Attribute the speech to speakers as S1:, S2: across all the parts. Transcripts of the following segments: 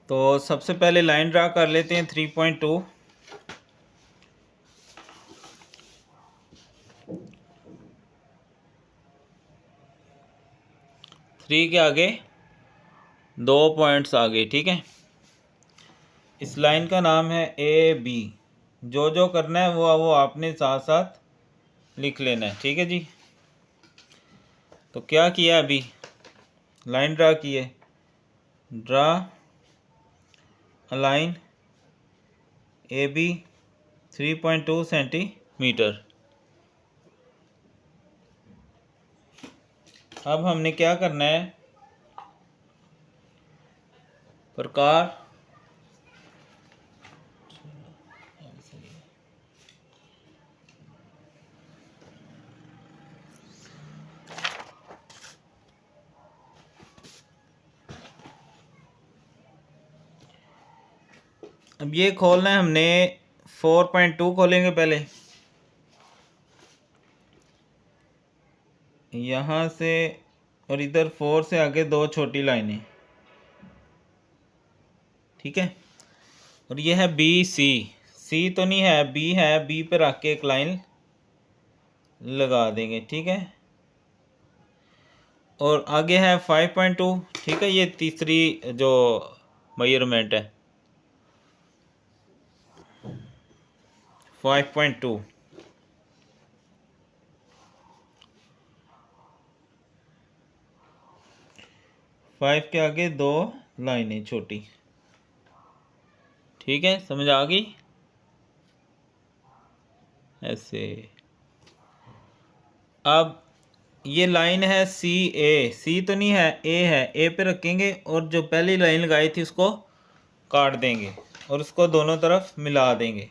S1: तो सबसे पहले लाइन ड्रा कर लेते हैं 3.2। थ्री के आगे 2 पॉइंट्स आगे, ठीक है। इस लाइन का नाम है ए बी। जो जो करना है वो आपने साथ साथ लिख लेना है, ठीक है जी। तो क्या किया, अभी लाइन ड्रा की है। Draw a line A B 3.2 centimetre. अब हमने क्या करना है, प्रकार अब ये खोलना है हमने 4.2 खोलेंगे पहले, यहाँ से और इधर 4 से आगे 2 छोटी लाइनें, ठीक है। और ये है बी सी। सी तो नहीं है, बी है। बी पे रख के एक लाइन लगा देंगे, ठीक है। और आगे है 5.2, ठीक है। ये तीसरी जो मेजरमेंट है 5.2। 5 के आगे 2 लाइनें छोटी, ठीक है। समझ आ गई ऐसे। अब ये लाइन है सी ए। सी तो नहीं है, ए है। ए पे रखेंगे और जो पहली लाइन लगाई थी उसको काट देंगे और उसको दोनों तरफ मिला देंगे।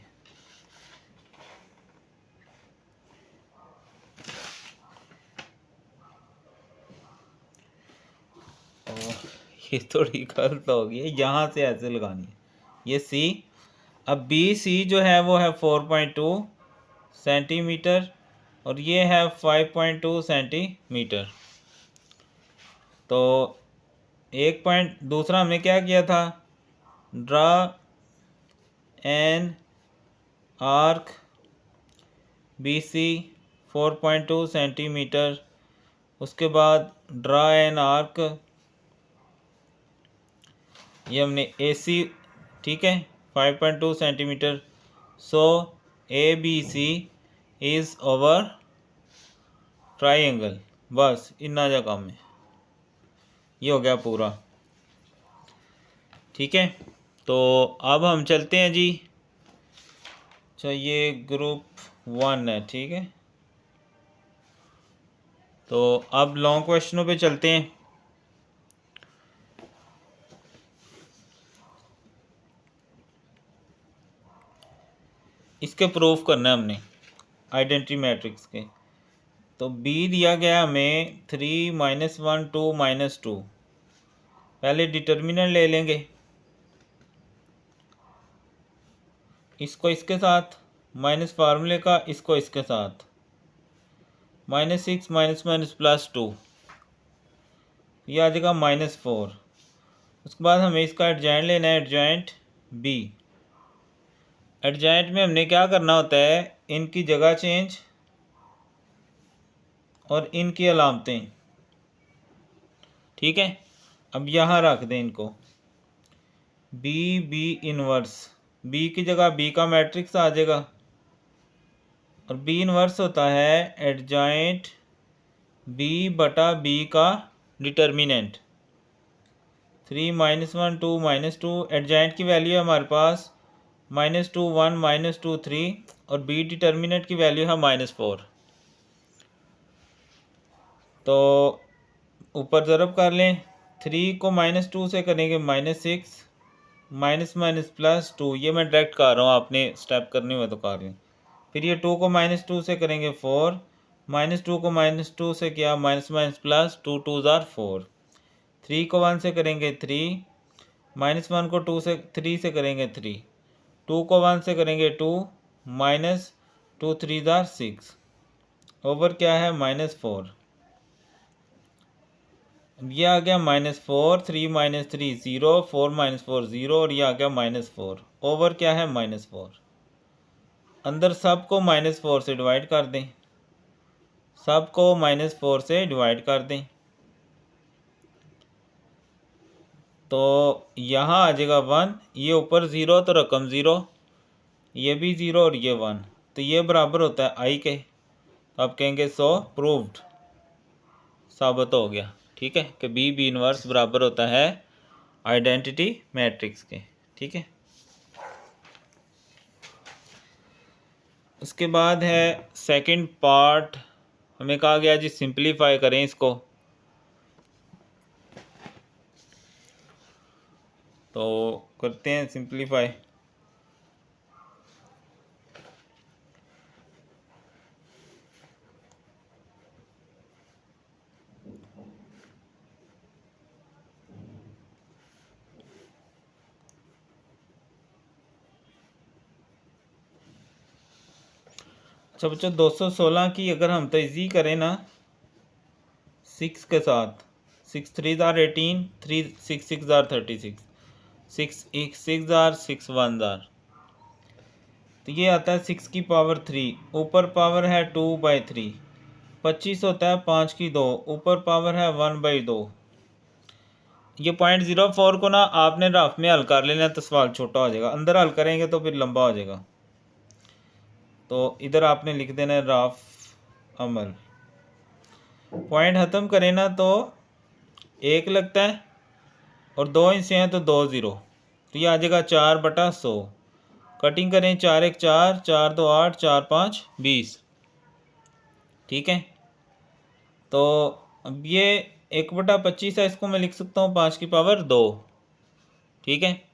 S1: और ये थोड़ी गलत होगी, यहाँ से ऐसे लगानी है ये सी। अब बी सी जो है वो है 4.2 सेंटीमीटर और ये है 5.2 सेंटीमीटर। तो एक पॉइंट दूसरा हमने क्या किया था, draw an arc B C 4.2 centimetre. उसके बाद ड्रा एन आर्क, ये हमने ए सी, ठीक है, 5.2 centimetre. So A B C is our triangle. बस इतना जा काम है, ये हो गया पूरा, ठीक है। तो अब हम चलते हैं जी। अच्छा, ये ग्रुप 1 है, ठीक है। तो अब लॉन्ग क्वेश्चनों पे चलते हैं। इसके प्रूफ करना है हमने आइडेंटिटी मैट्रिक्स के। तो बी दिया गया हमें 3 -1 2 -2। पहले डिटर्मिनेंट ले लेंगे, इसको इसके साथ, माइनस फार्मूले का इसको इसके साथ, -6 +2, ये आ जाएगा -4। उसके बाद हमें इसका एडजॉइंट लेना है, एडजॉइंट बी। एडजॉइंट में हमने क्या करना होता है, इनकी जगह चेंज और इनकी अलामतें, ठीक है। अब यहाँ रख दें इनको, बी बी इनवर्स। बी की जगह बी का मैट्रिक्स आ जाएगा और बी इनवर्स होता है एडजॉइंट बी बटा बी का डिटर्मिनेंट। 3 -1 2 -2, एडजॉइंट की वैल्यू है हमारे पास -2 1 -2 3 और बी डिटर्मिनेंट की वैल्यू है -4। तो ऊपर ज़रब कर लें, 3 को -2 से करेंगे -6, +2, ये मैं डायरेक्ट कर रहा हूँ, आपने स्टेप करने हुए तो कर रहे हैं। फिर ये 2 को -2 से करेंगे 4, -2 को -2 से किया, +2 2 ज़ार 4। 3 को 1 से करेंगे 3, -1 को 2 से 3 से करेंगे 3, 2 को 1 से करेंगे 2, -2 3 ज़ार 6, ओवर क्या है -4। अब ये आ गया -4, 3 - 3 0, 4 - 4 0 और ये आ गया -4। ओवर क्या है -4। अंदर सब को -4 से डिवाइड कर दें, सब को -4 से डिवाइड कर दें, तो यहाँ आ जाएगा 1। ये ऊपर 0 तो रकम 0, ये भी 0 और ये 1, तो ये बराबर होता है आई के। तो आप कहेंगे सो प्रूव्ड, साबित हो गया। ठीक है कि बी इनवर्स बराबर होता है आइडेंटिटी मैट्रिक्स के। ठीक है, उसके बाद है सेकंड पार्ट। हमें कहा गया जी सिंपलीफाई करें इसको, तो करते हैं सिंपलीफाई। अच्छा बच्चों 216 की अगर हम तज़ी करें ना 6 के साथ, 6 3 ज़ार 18, 3 6 6 ज़ार 36, 6 6 ज़ार 6 1 ज़ार, तो ये आता है 6 की पावर 3, ऊपर पावर है 2/3, 25 होता है 5 की 2, ऊपर पावर है 1/2। ये 0.04 को ना आपने रफ में हल कर लेना तो सवाल छोटा हो जाएगा, अंदर हल करेंगे तो फिर लंबा हो जाएगा। तो इधर आपने लिख देना है रफ अमल। पॉइंट ख़त्म करें ना तो 1 लगता है और 2 हिस्से हैं तो 2 0, तो ये आ जाएगा 4/100। कटिंग करें 4 1 4, 4 2 8, 4 5 20। ठीक है, तो अब ये 1/25 है, इसको मैं लिख सकता हूँ 5 की पावर 2। ठीक है,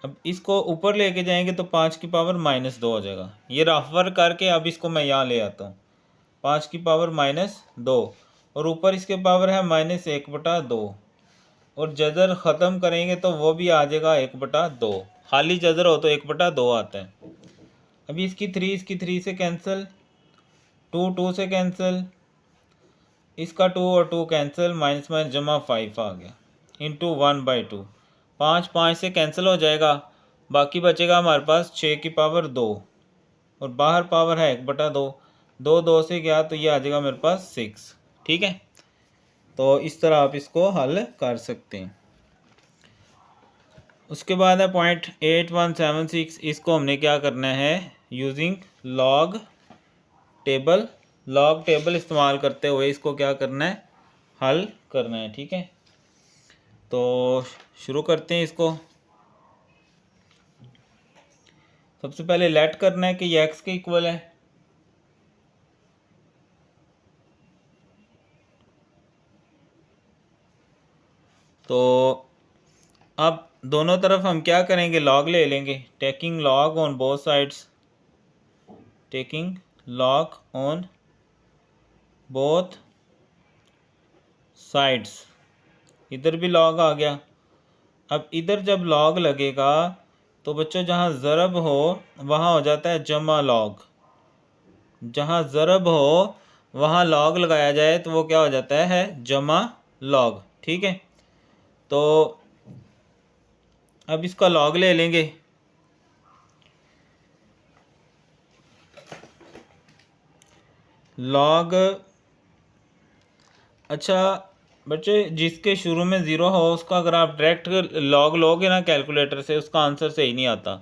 S1: अब इसको ऊपर लेके जाएंगे तो 5 की पावर -2 हो जाएगा। ये रफ वर्क करके अब इसको मैं यहाँ ले आता हूँ, 5 की पावर -2 और ऊपर इसके पावर है -1/2, और जज़र ख़त्म करेंगे तो वो भी आ जाएगा 1/2। खाली जज़र हो तो 1/2 आता है। अभी इसकी 3 से कैंसिल, 2 2 से कैंसिल, इसका 2 और 2 कैंसिल, माइनस माइनस जमा 5 आ गया, इंटू 1/2। 5 5 से कैंसिल हो जाएगा, बाकी बचेगा हमारे पास 6 की पावर 2 और बाहर पावर है 1/2, 2 2 से गया तो ये आ जाएगा मेरे पास 6। ठीक है, तो इस तरह आप इसको हल कर सकते हैं। उसके बाद है 0.8176, इसको हमने क्या करना है using log table, log table इस्तेमाल करते हुए इसको क्या करना है हल करना है। ठीक है, तो शुरू करते हैं इसको। सबसे पहले लेट करना है कि ये x के इक्वल है, तो अब दोनों तरफ हम क्या करेंगे लॉग ले लेंगे, taking log on both sides, taking log on both sides. इधर भी लॉग आ गया। अब इधर जब लॉग लगेगा तो बच्चों जहाँ ज़रब हो वहाँ हो जाता है जमा लॉग, जहाँ ज़रब हो वहाँ लॉग लगाया जाए तो वो क्या हो जाता है जमा लॉग। ठीक है, तो अब इसका लॉग ले लेंगे। लॉग, अच्छा बच्चे जिसके शुरू में ज़ीरो हो उसका अगर आप डायरेक्ट लॉग लोगे ना कैलकुलेटर से, उसका आंसर सही नहीं आता।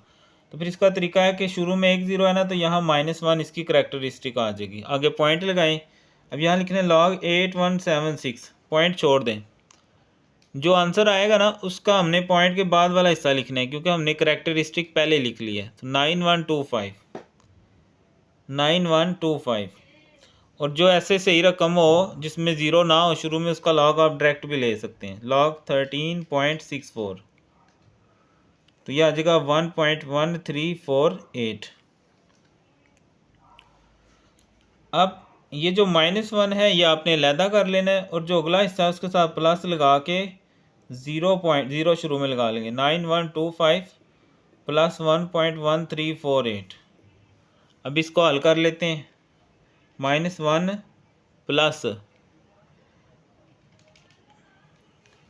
S1: तो फिर इसका तरीका है कि शुरू में 1 0 है ना, तो यहाँ -1 इसकी करेक्टरिस्टिक आ जाएगी। आगे पॉइंट लगाएं, अब यहाँ लिखने log 8176, पॉइंट छोड़ दें। जो आंसर आएगा ना उसका हमने पॉइंट के बाद वाला हिस्सा लिखना है, क्योंकि हमने करेक्टरिस्टिक पहले लिख ली है। तो 9125, 9125, और जो ऐसे सही रकम हो जिसमें ज़ीरो ना हो शुरू में उसका लॉग आप डायरेक्ट भी ले सकते हैं। log 13.64, तो यह आ जाएगा 1.1348। अब ये जो -1 है ये आपने अलहदा कर लेना है, और जो अगला हिस्सा है उसके साथ प्लस लगा के 0.0 शुरू में लगा लेंगे। 9125 प्लस 1.1348। अब इसको हल कर लेते हैं। -1 प्लस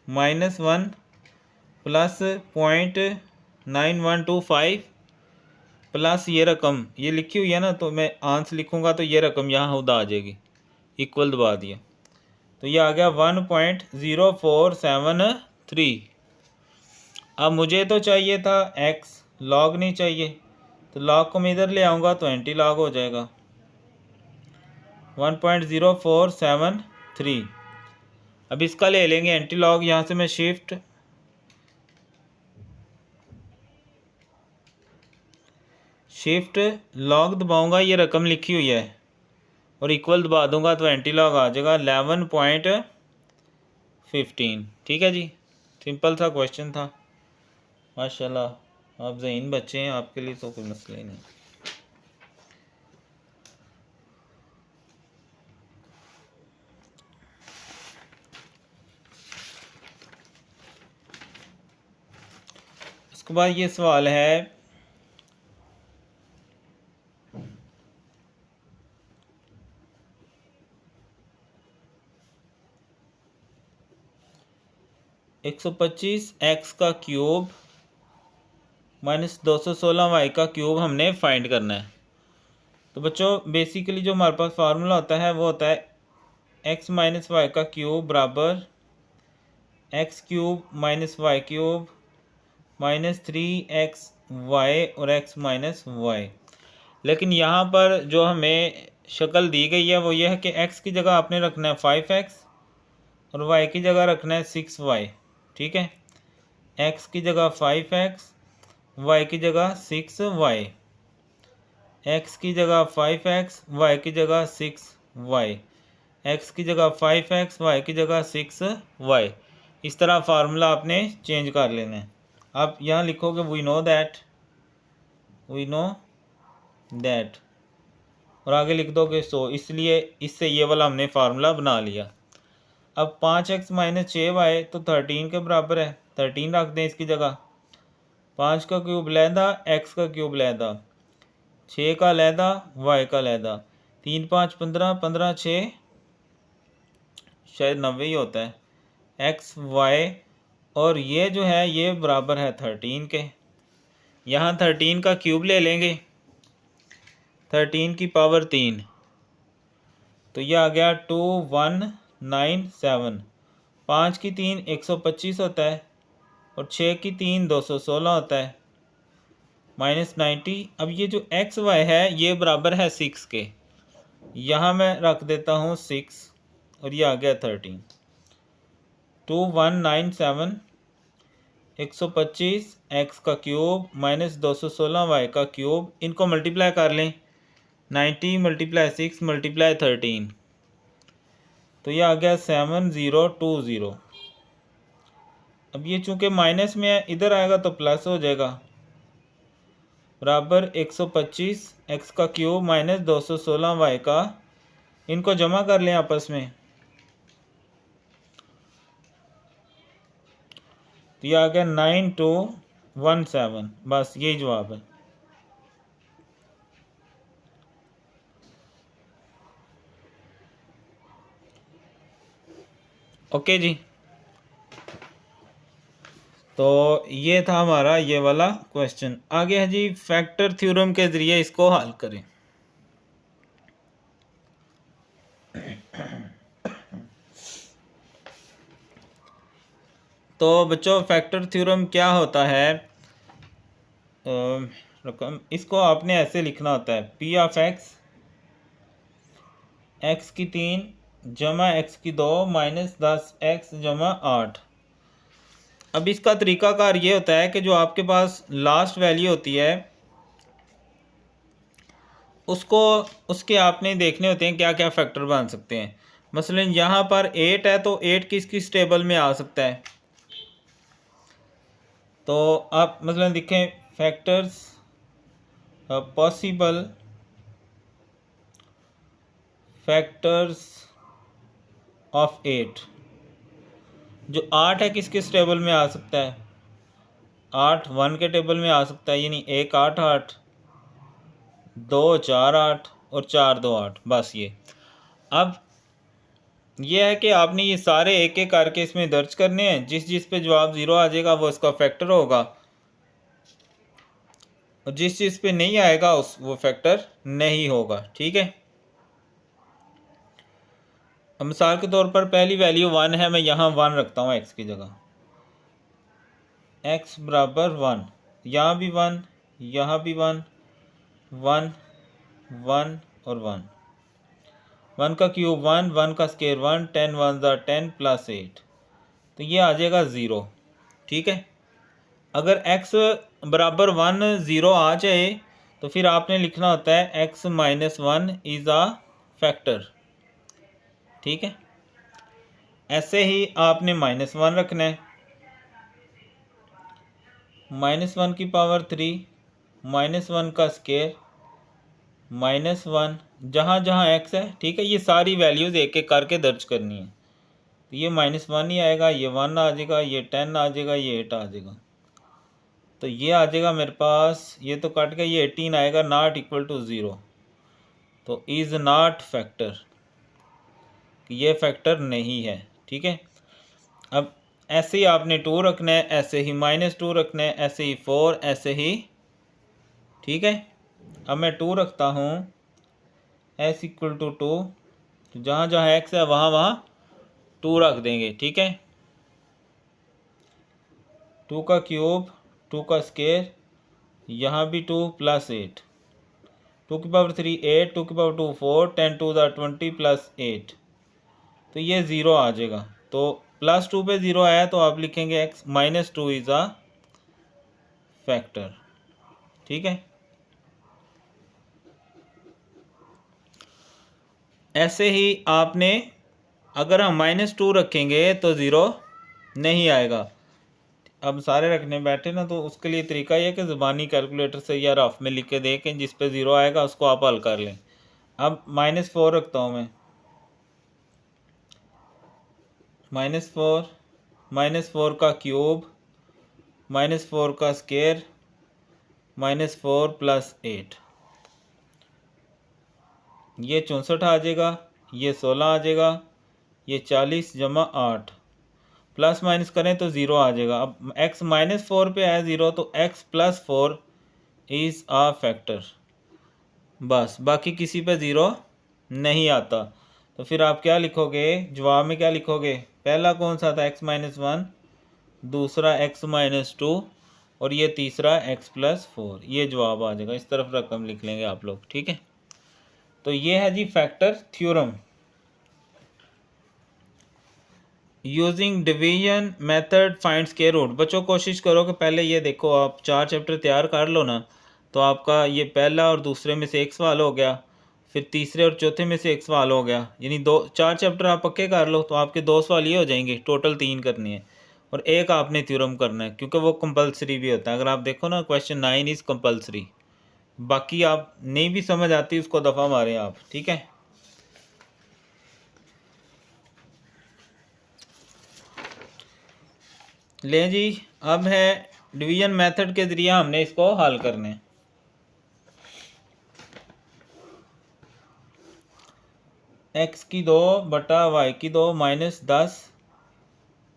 S1: -1 प्लस 0.9125 प्लस ये रकम ये लिखी हुई है ना, तो मैं आंसर लिखूँगा तो ये रकम यहाँ खुद आ जाएगी, इक्वल दबा दिया तो ये आ गया 1.0473। अब मुझे तो चाहिए था x, लॉग नहीं चाहिए, तो लॉग को मैं इधर ले आऊँगा तो एंटी लॉग हो जाएगा 1.0473। अब इसका ले लेंगे एंटी लॉग, यहाँ से मैं शिफ्ट लॉग दबाऊँगा, ये रकम लिखी हुई है और इक्वल दबा दूंगा तो एंटी लॉग आ जाएगा 11.15। ठीक है जी, सिंपल सा क्वेश्चन था। माशाल्लाह आप ज़हीन बच्चे हैं, आपके लिए तो कोई मसला ही नहीं। उसके बाद ये सवाल है (125x का क्यूब माइनस 216y का क्यूब हमने फाइंड करना है। तो बच्चों बेसिकली जो हमारे पास फार्मूला होता है वो होता है x माइनस वाई का क्यूब बराबर X cube minus Y cube minus 3xy और x माइनस वाई। लेकिन यहाँ पर जो हमें शक्ल दी गई है वो ये है कि x की जगह आपने रखना है 5x और y की जगह रखना है 6y। ठीक है, x की जगह 5x, y की जगह 6y, x की जगह 5x, y की जगह 6y, x की जगह 5x, y की जगह 6y। इस तरह फार्मूला आपने चेंज कर लेना है। आप यहाँ लिखोगे वी नो दैट और आगे लिख दोगे सो, इसलिए इससे ये वाला हमने फार्मूला बना लिया। अब 5x माइनस 6y तो 13 के बराबर है, 13 रख दें इसकी जगह। 5 का क्यूब लहदा, x का क्यूब लहदा, 6 का लहदा, y का लहदा, 3 5 15, 15 6 शायद 90 ही होता है, x y और ये जो है ये बराबर है 13 के। यहाँ 13 का क्यूब ले लेंगे, 13 की पावर 3 तो ये आ गया 2197। 5 की 3 125 होता है और 6 की 3 216 होता है माइनस 90। अब ये जो एक्स वाई है ये बराबर है 6 के, यहाँ मैं रख देता हूँ 6 और ये आ गया 13। 2197 125 एक्स का क्यूब माइनस 216 वाई का क्यूब, इनको मल्टीप्लाई कर लें, 90 मल्टीप्लाई 6 मल्टीप्लाई 13 तो ये आ गया 7020। अब ये चूँकि माइनस में है इधर आएगा तो प्लस हो जाएगा, बराबर 125 एक्स का क्यूब माइनस 216 वाई का, इनको जमा कर लें आपस में तो ये आ गया 9217। बस यही जवाब है। ओके जी, तो ये था हमारा ये वाला क्वेश्चन। आगे है जी फैक्टर थ्योरम के ज़रिए इसको हल करें। तो बच्चों फैक्टर थ्योरम क्या होता है, रकम इसको आपने ऐसे लिखना होता है पी ऑफ एक्स, एक्स की 3 जमा एक्स की 2 माइनस 10x जमा 8। अब इसका तरीकाकार ये होता है कि जो आपके पास लास्ट वैल्यू होती है उसको उसके आपने देखने होते हैं क्या क्या फैक्टर बन सकते हैं। मसलन यहाँ पर 8 है तो 8 किस किस टेबल में आ सकता है, तो आप मसलन देखें फैक्टर्स पॉसिबल फैक्टर्स ऑफ 8, जो 8 है किस किस टेबल में आ सकता है, 8 1 के टेबल में आ सकता है, यानी 1 8 8, 2 4 8 और 4 2 8। बस ये अब ये है कि आपने ये सारे एक एक करके इसमें दर्ज करने हैं, जिस जिस पे जवाब 0 आ जाएगा वो इसका फैक्टर होगा, और जिस चीज़ पे नहीं आएगा वो फैक्टर नहीं होगा। ठीक है, अब मिसाल के तौर पर पहली वैल्यू 1 है, मैं यहाँ 1 रखता हूँ x की जगह, x बराबर 1, यहाँ भी 1, यहाँ भी 1, 1 1 और 1, 1 का क्यूब 1, 1 का स्केयर 1, 10 1 10 प्लस 8, तो ये आ जाएगा 0। ठीक है, अगर x बराबर 1 0 आ जाए तो फिर आपने लिखना होता है x minus 1 is a factor. ठीक है, ऐसे ही आपने -1 रखना है, -1 की पावर 3, -1 का स्केयर, -1 जहाँ जहाँ x है। ठीक है, ये सारी वैल्यूज़ एक एक करके दर्ज करनी है, तो ये -1 ही आएगा, ये 1 आ जाएगा, ये 10 आ जाएगा, ये 8 आ जाएगा, तो ये आ जाएगा मेरे पास, ये तो कट गया, ये 18 आएगा, नॉट इक्वल टू 0, तो इज़ नॉट फैक्टर, ये फैक्टर नहीं है। ठीक है, अब ऐसे ही आपने 2 रखना है, ऐसे ही -2 रखना है, ऐसे ही 4, ऐसे ही। ठीक है, अब मैं 2 रखता हूँ, s इक्वल टू 2, तो जहाँ जहाँ x है वहाँ वहाँ 2 रख देंगे। ठीक है, 2 का क्यूब, 2 का स्केयर, यहाँ भी 2 प्लस 8, 2 की पावर 3 8, 2 की पावर 2 4, 10 2 20 प्लस 8, तो ये 0 आ जाएगा। तो +2 पे 0 आया तो आप लिखेंगे x -2 इज़ आ फैक्टर। ठीक है, ऐसे ही आपने अगर हम -2 रखेंगे तो 0 नहीं आएगा। अब सारे रखने बैठे ना, तो उसके लिए तरीका ये है कि ज़ुबानी कैलकुलेटर से या रफ में लिख के देखें, जिस पे 0 आएगा उसको आप हल कर लें। अब -4 रखता हूँ मैं, -4 का क्यूब, -4 का स्केयर, -4 प्लस 8, ये 64 आ जाएगा, ये 16 आ जाएगा, ये 40 जमा 8, प्लस माइनस करें तो 0 आ जाएगा। अब x -4 पे आया 0, तो x + 4 इज़ आ फैक्टर, बस, बाकी किसी पे 0 नहीं आता। तो फिर आप क्या लिखोगे, जवाब में क्या लिखोगे, पहला कौन सा था, x -1, दूसरा x -2, और ये तीसरा x + 4, ये जवाब आ जाएगा। इस तरफ रकम लिख लेंगे आप लोग। ठीक है, तो ये है जी factor theorem using division method find square root. बच्चों कोशिश करो कि पहले ये देखो, आप 4 चैप्टर तैयार कर लो ना, तो आपका ये पहला और दूसरे में से एक सवाल हो गया, फिर तीसरे और चौथे में से एक सवाल हो गया, यानी 4 चैप्टर आप पक्के कर लो तो आपके 2 सवाल ये हो जाएंगे, टोटल 3 करने हैं, और एक आपने थ्योरम करना है, क्योंकि वो कंपलसरी भी होता है। अगर आप देखो ना, क्वेश्चन 9 इज़ कंपलसरी, बाकी आप नहीं भी समझ आती उसको दफ़ा मारें आप। ठीक है, ले जी, अब है डिवीजन मेथड के ज़रिए हमने इसको हल करने। x की 2 बटा y की 2 -10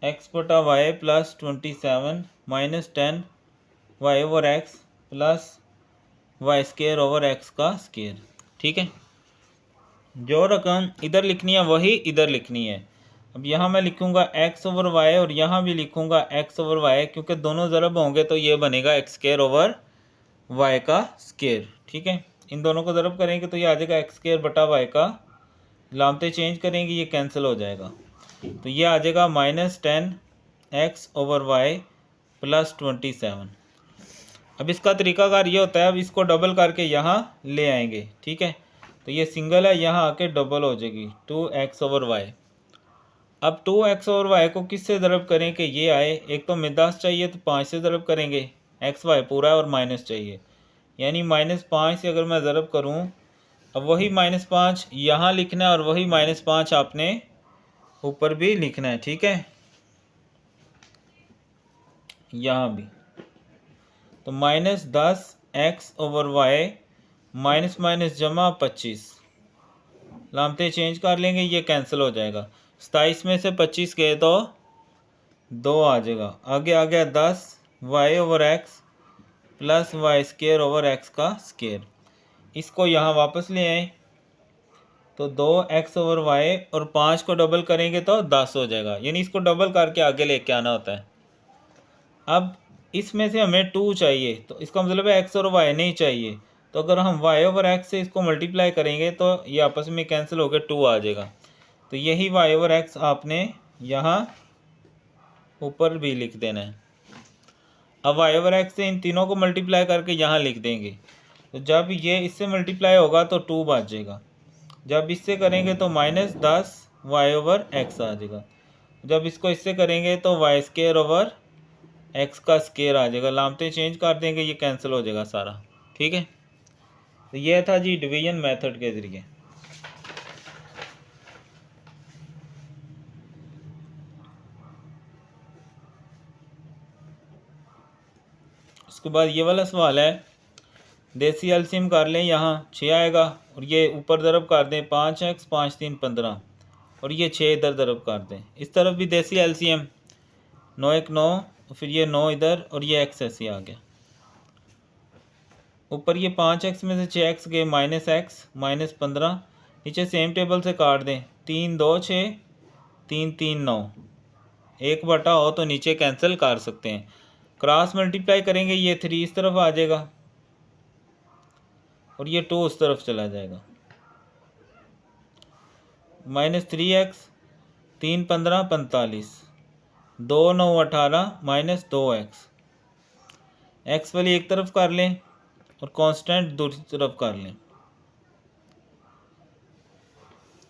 S1: x बटा y plus 27 -10 y over x plus y square over x का स्केयर। ठीक है, जो रकम इधर लिखनी है वही इधर लिखनी है। अब यहाँ मैं लिखूँगा x ओवर y, और यहाँ भी लिखूँगा x ओवर y, क्योंकि दोनों ज़रब होंगे तो ये बनेगा x स्केयर ओवर y का स्केयर। ठीक है, इन दोनों को ज़रब करेंगे तो ये आ जाएगा x स्केयर बटा y का, लामते चेंज करेंगे ये कैंसिल हो जाएगा, तो ये आ जाएगा -10 x ओवर y प्लस 27। अब इसका तरीकाकार ये होता है, अब इसको डबल करके यहाँ ले आएंगे। ठीक है, तो ये सिंगल है, यहाँ आके डबल हो जाएगी 2x ओवर y। अब 2x ओवर y को किससे ज़रब करें कि ये आए, एक तो में 10 चाहिए तो 5 से ज़रब करेंगे, एक्स वाई पूरा और माइनस चाहिए, यानी -5 से अगर मैं ज़रब करूँ, अब वही -5 यहाँ लिखना है और वही -5 आपने ऊपर भी लिखना है। ठीक है, यहाँ भी, तो -10 x over y minus minus जमा 25, लामते चेंज कर लेंगे, ये कैंसिल हो जाएगा। 27 में से 25 गए तो 2 आ जाएगा। आगे आ गया 10 Y over X plus Y square over X का स्केयर। इसको यहाँ वापस ले आए तो 2x ओवर वाई और 5 को डबल करेंगे तो 10 हो जाएगा, यानी इसको डबल करके आगे लेके आना होता है। अब इसमें से हमें 2 चाहिए, तो इसका मतलब है x और y नहीं चाहिए। तो अगर हम y ओवर x से इसको मल्टीप्लाई करेंगे तो ये आपस में कैंसिल होकर 2 आ जाएगा। तो यही y ओवर x आपने यहाँ ऊपर भी लिख देना है। अब y ओवर x से इन तीनों को मल्टीप्लाई करके यहाँ लिख देंगे, तो जब ये इससे मल्टीप्लाई होगा तो 2 बचेगा। जब इससे करेंगे तो -10 वाई ओवर एक्स आ जाएगा। जब इसको इससे करेंगे तो वाई स्केयर ओवर एक्स का स्केयर आ जाएगा। लामते चेंज कर देंगे, ये कैंसिल हो जाएगा सारा। ठीक है, तो ये था जी डिवीजन मेथड के ज़रिए। उसके बाद ये वाला सवाल है, देसी एलसीएम कर लें, यहाँ 6 आएगा और ये ऊपर तरफ कर दें 5x 5 3 15 और ये 6 इधर तरफ कर दें। इस तरफ भी देसी एलसीएम 9 1 9 फिर ये 9 इधर और ये x ऐसे आ गया। ऊपर ये 5x में से 6x गए -x -15। नीचे सेम टेबल से काट दें, 3 2 6 3 3 9। 1 बटा हो तो नीचे कैंसिल कर सकते हैं। क्रॉस मल्टीप्लाई करेंगे, ये 3 इस तरफ आ जाएगा और ये 2 उस तरफ चला जाएगा। -3x 3 15 45 2 9 18 -2x। x वाली एक तरफ कर लें और कांस्टेंट दूसरी तरफ कर लें,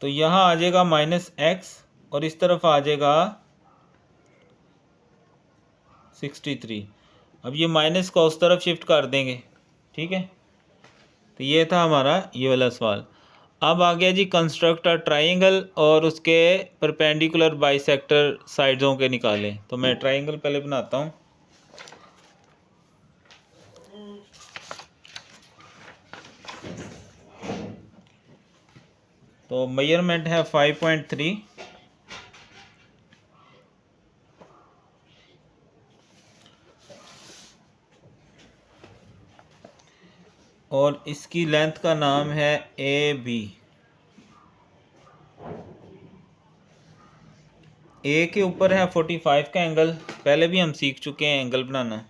S1: तो यहाँ आ जाएगा -x और इस तरफ आ जाएगा 63। अब ये माइनस को उस तरफ शिफ्ट कर देंगे। ठीक है, तो ये था हमारा ये वाला सवाल। अब आ गया जी कंस्ट्रक्ट अ ट्राइंगल और उसके परपेंडिकुलर बाइसेक्टर साइड्सों के निकालें। तो मैं ट्राइंगल पहले बनाता हूँ। तो मेजरमेंट है 5.3 और इसकी लेंथ का नाम है AB। ए के ऊपर है 45 का एंगल, पहले भी हम सीख चुके हैं एंगल बनाना।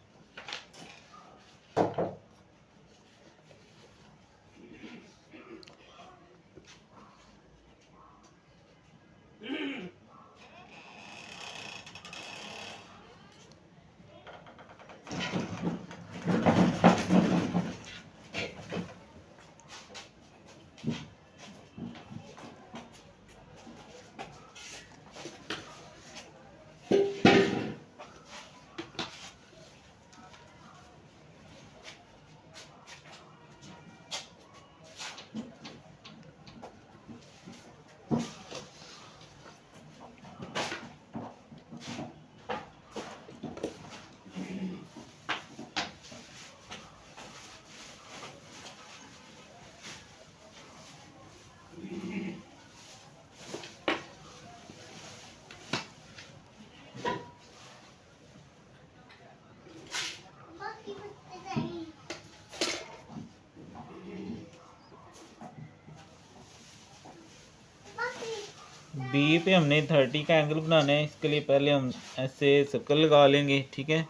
S1: बी पे हमने 30 का एंगल बनाना है। इसके लिए पहले हम ऐसे सर्कल लगा लेंगे। ठीक है,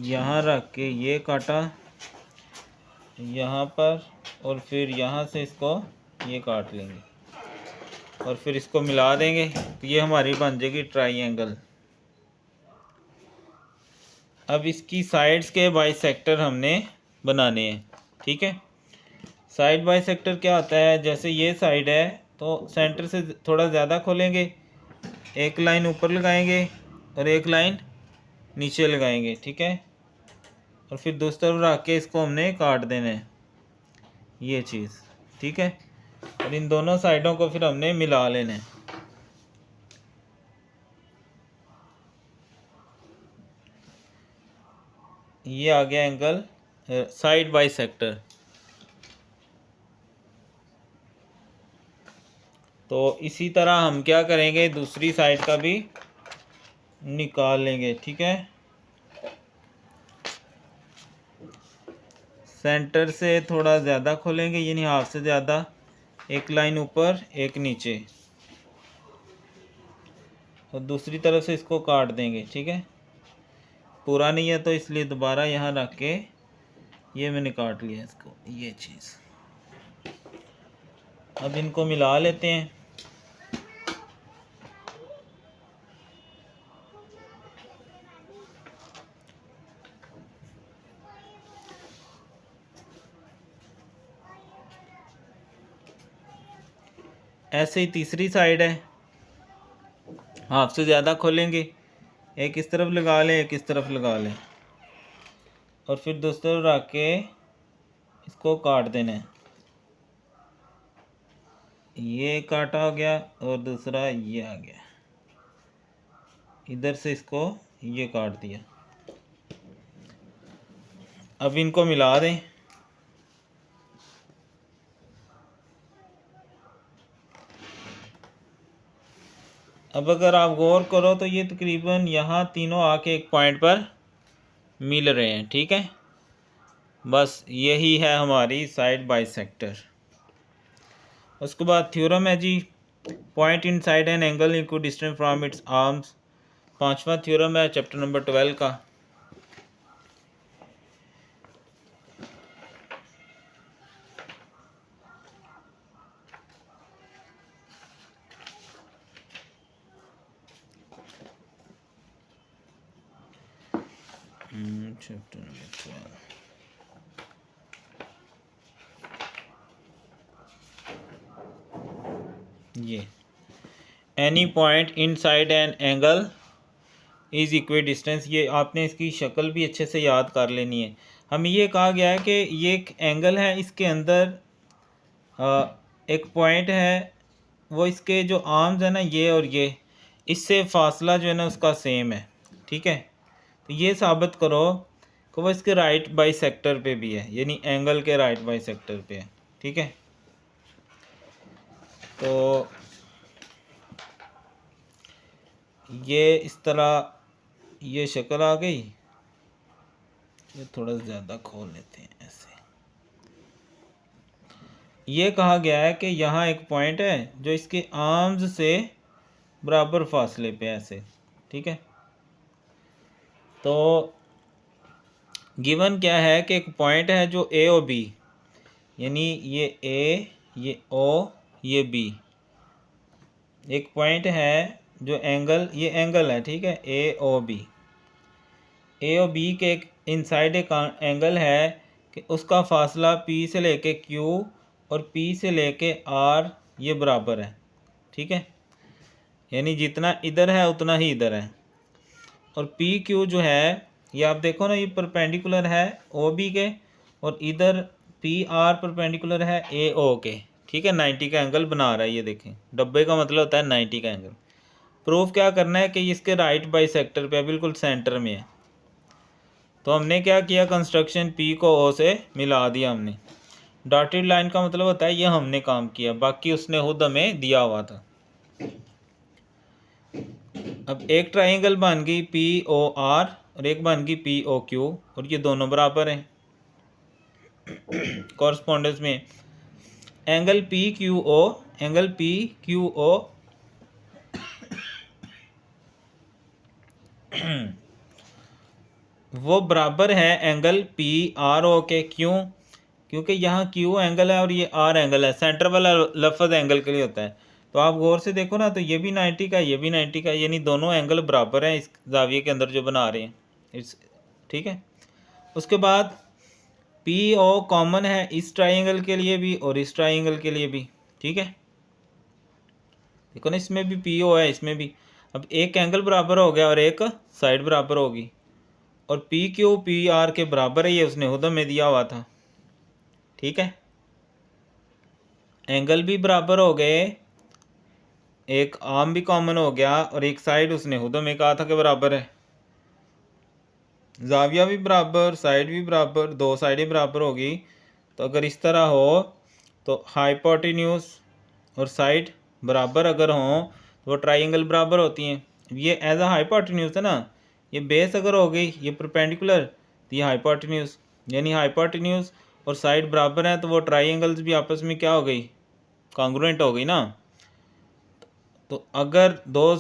S1: यहाँ रख के ये काटा यहाँ पर और फिर यहाँ से इसको ये काट लेंगे और फिर इसको मिला देंगे, तो ये हमारी बन जाएगी ट्राइंगल। अब इसकी साइड्स के बाइसेक्टर हमने बनाने हैं। ठीक है, साइड बाइसेक्टर क्या होता है, जैसे ये साइड है तो सेंटर से थोड़ा ज़्यादा खोलेंगे, एक लाइन ऊपर लगाएंगे और एक लाइन नीचे लगाएंगे। ठीक है, और फिर दूसरी तरफ रख के इसको हमने काट देना है, ये चीज़। ठीक है, और इन दोनों साइडों को फिर हमने मिला लेना है। ये आ गया एंगल साइड बाइसेक्टर। तो इसी तरह हम क्या करेंगे, दूसरी साइड का भी निकाल लेंगे। ठीक है, सेंटर से थोड़ा ज़्यादा खोलेंगे, यानी हाफ से ज़्यादा, एक लाइन ऊपर एक नीचे, और दूसरी तरफ से इसको काट देंगे। ठीक है, पूरा नहीं है तो इसलिए दोबारा यहाँ रख के ये मैंने काट लिया इसको, ये चीज़। अब इनको मिला लेते हैं। ऐसे ही तीसरी साइड है, हाफ से ज़्यादा खोलेंगे, एक इस तरफ लगा लें एक इस तरफ लगा लें, और फिर दूसरी तरफ रख के इसको काट देना है। ये काटा हो गया और दूसरा ये आ गया, इधर से इसको ये काट दिया। अब इनको मिला दें। अब अगर आप गौर करो तो ये तकरीबन यहाँ तीनों आके एक पॉइंट पर मिल रहे हैं। ठीक है, बस यही है हमारी साइड बाइसेक्टर। उसके बाद थ्योरम है जी, point inside an angle equal distance from its arms. पांचवा थ्योरम है चैप्टर नंबर 12 का। चैप्टर नंबर 12, ये any point inside an angle is equal distance. ये आपने इसकी शक्ल भी अच्छे से याद कर लेनी है। हमें ये कहा गया है कि ये एक एंगल है, इसके अंदर एक पॉइंट है, वो इसके जो आर्म्स है ना, ये और ये, इससे फासला जो है ना उसका सेम है। ठीक है, तो ये साबित करो कि वो इसके राइट बाइसेक्टर पे भी है, यानी एंगल के राइट बाइसेक्टर पे है। ठीक है, तो ये इस तरह ये शक्ल आ गई। ये थोड़ा ज़्यादा खोल लेते हैं ऐसे। ये कहा गया है कि यहाँ एक पॉइंट है जो इसके आर्म्स से बराबर फासले पे ऐसे। ठीक है, तो गिवन क्या है कि एक पॉइंट है जो ए और बी, यानी ये ए, ये ओ, ये बी, एक पॉइंट है जो एंगल, ये एंगल है। ठीक है, ए ओ बी, ए और बी के एक इनसाइड एक एंगल है कि उसका फासला पी से लेके क्यू और पी से लेके आर ये बराबर है। ठीक है, यानी जितना इधर है उतना ही इधर है। और पी क्यू जो है ये आप देखो ना, ये परपेंडिकुलर है ओ बी के, और इधर पी आर परपेंडिकुलर है ए ओ के। ठीक है, 90 का एंगल बना रहा है। ये देखें, डब्बे का मतलब होता है 90 का एंगल। प्रूफ क्या करना है कि इसके राइट बाइसेक्टर पे बिल्कुल सेंटर में है। तो हमने क्या किया, कंस्ट्रक्शन पी को ओ से मिला दिया हमने। डॉटेड लाइन का मतलब होता है ये हमने काम किया, बाकी उसने खुद हमें दिया हुआ था। अब एक ट्राइंगल बन गई पी ओ आर और एक बन गई पी ओ क्यू, और ये दोनों बराबर हैं कॉरस्पॉन्डेंस में। Angle P Q O, angle P Q O वो बराबर है एंगल पी आर ओ के। क्यों? क्योंकि यहाँ क्यू एंगल है और ये आर एंगल है। सेंटर वाला लफ्ज़ एंगल के लिए होता है। तो आप गौर से देखो ना, तो ये भी 90 का, ये भी 90 का, यानी दोनों एंगल बराबर हैं इस जाविये के अंदर जो बना रहे हैं इस। ठीक है, उसके बाद पी ओ कॉमन है इस ट्राइंगल के लिए भी और इस ट्राइंगल के लिए भी। ठीक है, देखो ना, इसमें भी पी ओ है, इसमें भी। अब एक एंगल बराबर हो गया और एक साइड बराबर होगी, और पी क्यू पी आर के बराबर है, ये उसने खुद में दिया हुआ था। ठीक है, एंगल भी बराबर हो गए, एक आर्म भी कॉमन हो गया, और एक साइड उसने खुद में कहा था कि बराबर है। जाविया भी बराबर, साइड भी बराबर, दो साइडें बराबर होगी। तो अगर इस तरह हो तो हाइपोटेन्यूज और साइड बराबर अगर हों तो वो ट्राइंगल बराबर होती हैं। ये एज अ हाइपोटेन्यूज है ना, ये बेस अगर हो गई, ये परपेंडिकुलर, तो ये हाइपोटेन्यूज, यानी हाइपोटेन्यूज और साइड बराबर हैं तो वो ट्राइंगल्स भी आपस में क्या हो गई, कॉन्ग्रुएंट हो गई ना। तो अगर दो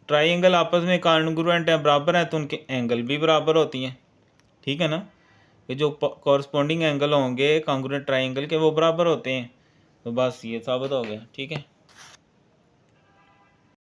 S1: ट्राइंगल आपस में कॉन्ग्रुएंट हैं, बराबर हैं, तो उनके एंगल भी बराबर होती हैं। ठीक है ना, कि जो कॉरस्पॉन्डिंग एंगल होंगे कॉन्ग्रुएंट ट्राइंगल के वो बराबर होते हैं। तो बस ये साबित हो गया। ठीक है।